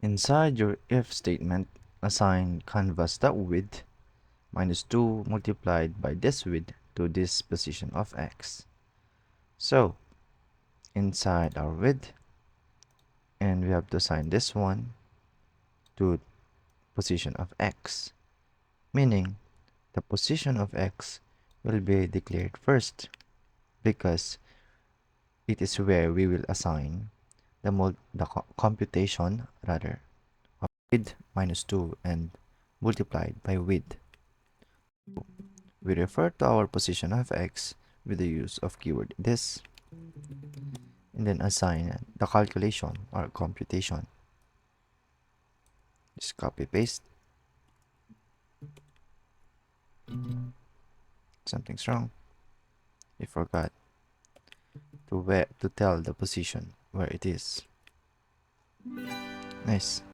Inside your if statement, assign canvas.width minus 2 multiplied by this width to this position of x. So, inside our width, and we have to assign this one to position of x, meaning the position of x will be declared first because it is where we will assign the computation rather of width minus 2 and multiplied by width. We refer to our position of x with the use of keyword this, and then assign the calculation or computation. Just copy paste. Something's wrong. We forgot to tell the position where it is. Nice.